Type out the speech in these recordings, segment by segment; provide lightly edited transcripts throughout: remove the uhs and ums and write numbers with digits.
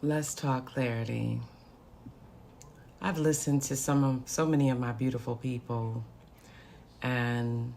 Let's talk clarity. I've listened to so many of my beautiful people, and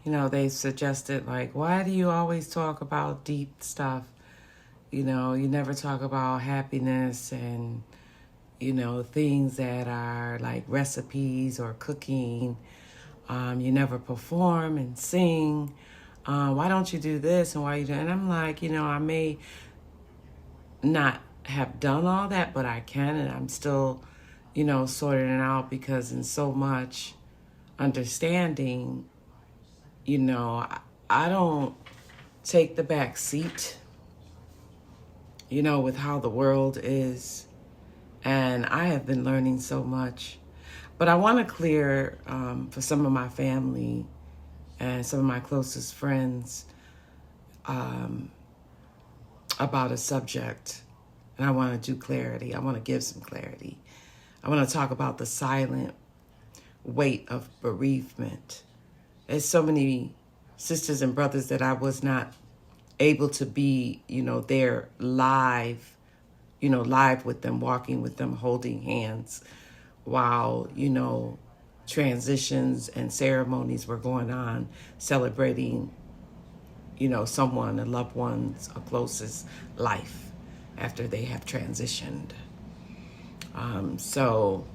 they've suggested, like, why do you always talk about deep stuff? You never talk about happiness and things that are like recipes or cooking. You never perform and sing. Why don't you do this and why you do? And I'm like, I may not have done all that, but I can, and I'm still, sorting it out, because in so much understanding, I don't take the back seat, with how the world is. And I have been learning so much. But I want to clear for some of my family and some of my closest friends about a subject. And I want to do clarity. I want to give some clarity. I want to talk about the silent weight of bereavement. There's so many sisters and brothers that I was not able to be, there live, live with them, walking with them, holding hands while, transitions and ceremonies were going on, celebrating, someone, a loved one's, a closest life after they have transitioned. So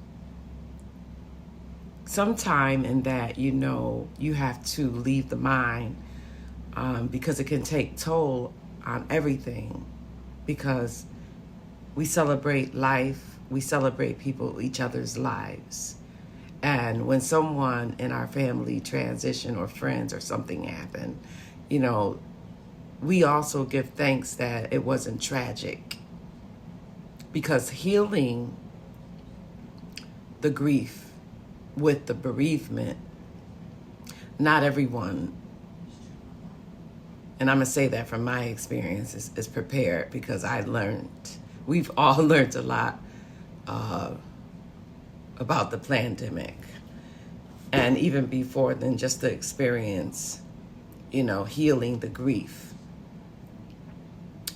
sometime in that, you have to leave the mind, because it can take toll on everything, because we celebrate life, we celebrate people, each other's lives. And when someone in our family transition or friends or something happen, we also give thanks that it wasn't tragic, because healing the grief with the bereavement, not everyone, and I'm going to say that from my experience, is prepared, because we've all learned a lot about the pandemic, and even before then, just the experience, healing the grief.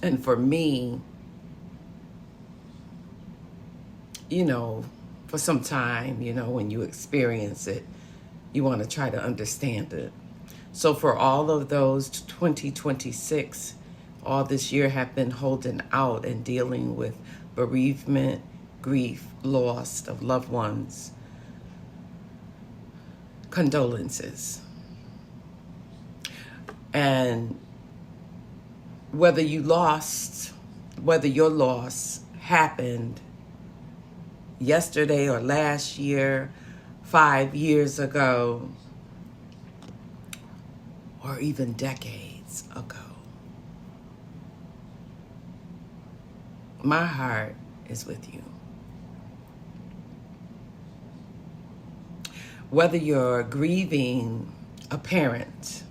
And for me, for some time, when you experience it, you want to try to understand it. So for all of those 2026, all this year have been holding out and dealing with bereavement, grief, loss of loved ones, condolences. And whether your loss happened yesterday or last year, 5 years ago, or even decades ago, my heart is with you. Whether you're grieving a parent,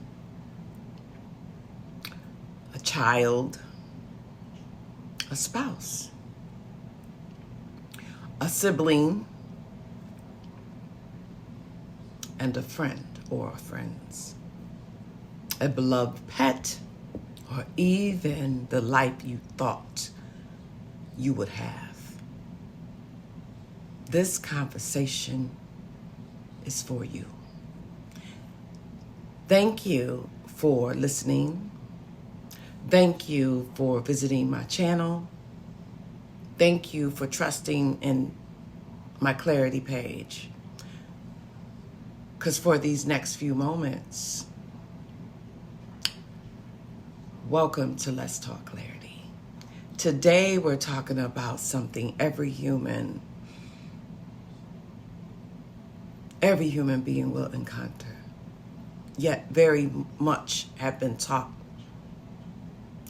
a child, a spouse, a sibling, and a friend or friends, a beloved pet, or even the life you thought you would have. This conversation is for you. Thank you for listening. Thank you for visiting my channel. Thank you for trusting in my clarity page. Because for these next few moments, welcome to Let's Talk Clarity. Today we're talking about something every human being will encounter, yet very much have been taught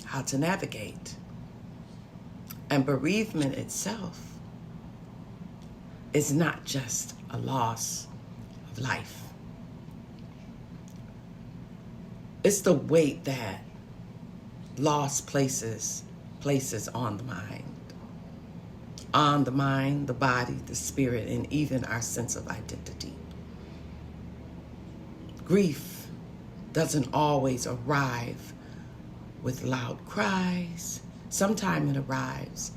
how to navigate. And bereavement itself is not just a loss of life. It's the weight that loss places on the mind, the body, the spirit, and even our sense of identity. Grief doesn't always arrive with loud cries. Sometimes it arrives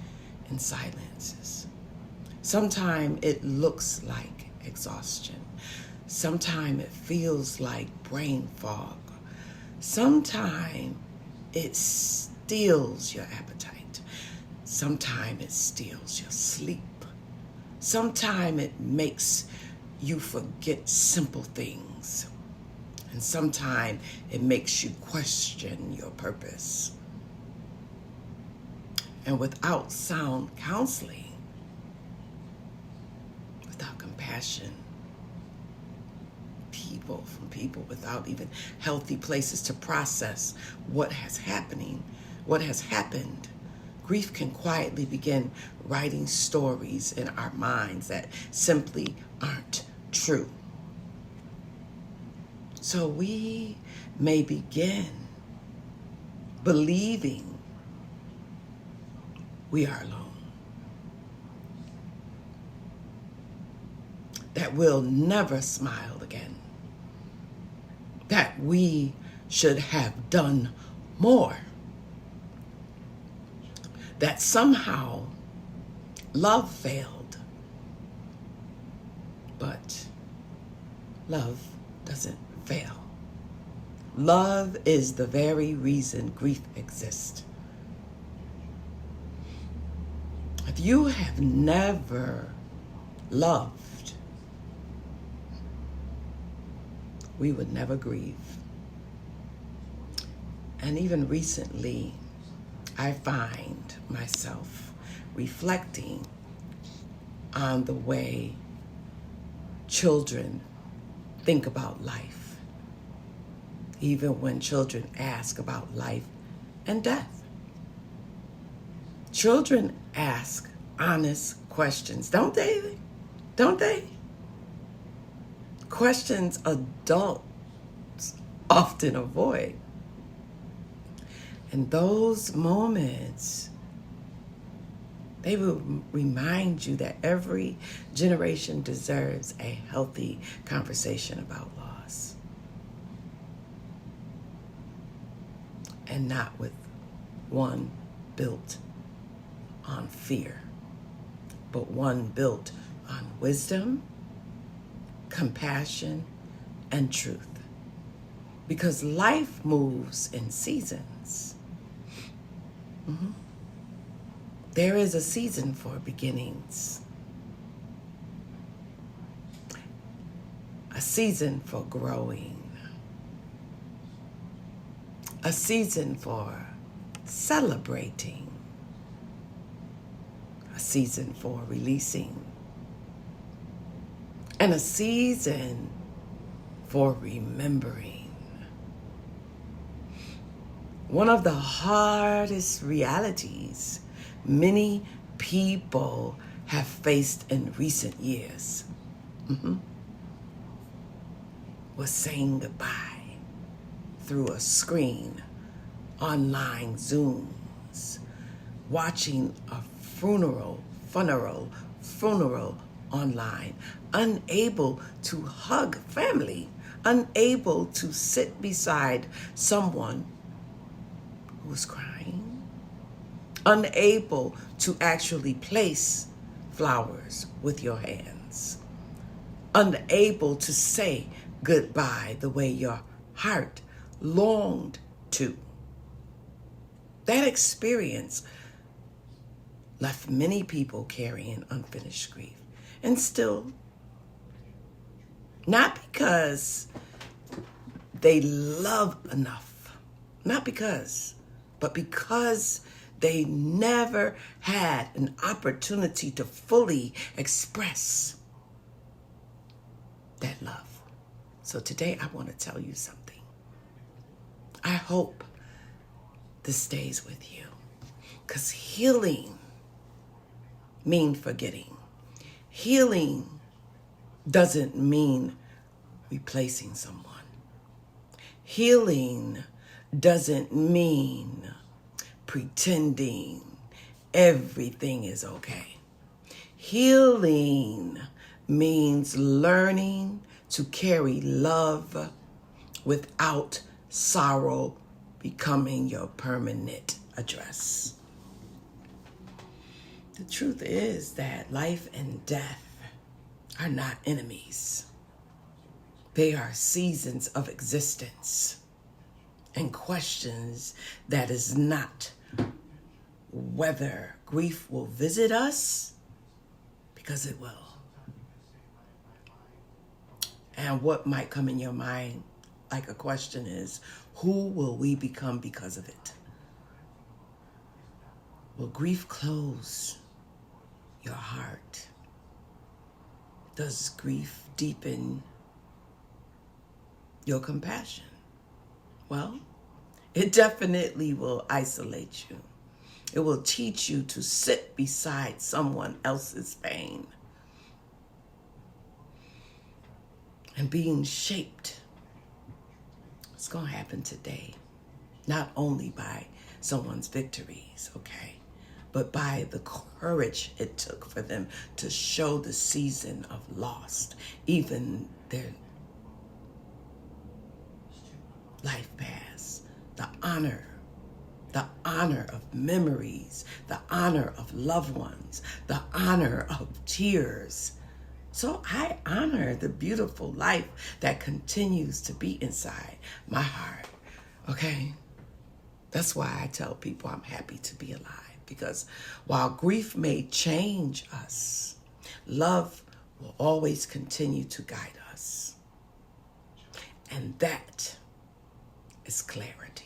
in silences. Sometimes it looks like exhaustion. Sometimes it feels like brain fog. Sometimes it steals your appetite. Sometimes it steals your sleep. Sometimes it makes you forget simple things. And sometimes it makes you question your purpose. And without sound counseling, without compassion, from people without even healthy places to process what has happened, grief can quietly begin writing stories in our minds that simply aren't true. So we may begin believing we are alone, that we'll never smile again, that we should have done more, that somehow love failed. But love doesn't fail. Love is the very reason grief exists. If you have never loved, we would never grieve. And even recently, I find myself reflecting on the way children think about life, even when children ask about life and death. Children ask honest questions, don't they? Don't they? Questions adults often avoid. And those moments, they will remind you that every generation deserves a healthy conversation about loss. And not with one built on fear, but one built on wisdom, compassion, and truth. Because life moves in seasons. There is a season for beginnings, a season for growing, a season for celebrating, a season for releasing, and a season for remembering. One of the hardest realities many people have faced in recent years was saying goodbye through a screen, online Zooms, watching a funeral online, unable to hug family, unable to sit beside someone who was crying, unable to actually place flowers with your hands, unable to say goodbye the way your heart longed to. That experience left many people carrying unfinished grief. And still, not because they love enough, not because, but because they never had an opportunity to fully express that love. So today I want to tell you something. I hope this stays with you, because healing means forgetting. Healing doesn't mean replacing someone. Healing doesn't mean pretending everything is okay. Healing means learning to carry love without sorrow becoming your permanent address. The truth is that life and death are not enemies. They are seasons of existence and questions that is not whether grief will visit us, because it will. And what might come in your mind like a question is, who will we become because of it? Will grief close your heart? Does grief deepen your compassion? Well, it definitely will isolate you. It will teach you to sit beside someone else's pain and being shaped. It's going to happen today, not only by someone's victories, okay, but by the courage it took for them to show the season of loss, even their life paths, the honor of memories, the honor of loved ones, the honor of tears. So I honor the beautiful life that continues to be inside my heart, okay? That's why I tell people I'm happy to be alive, because while grief may change us, love will always continue to guide us. And that is clarity.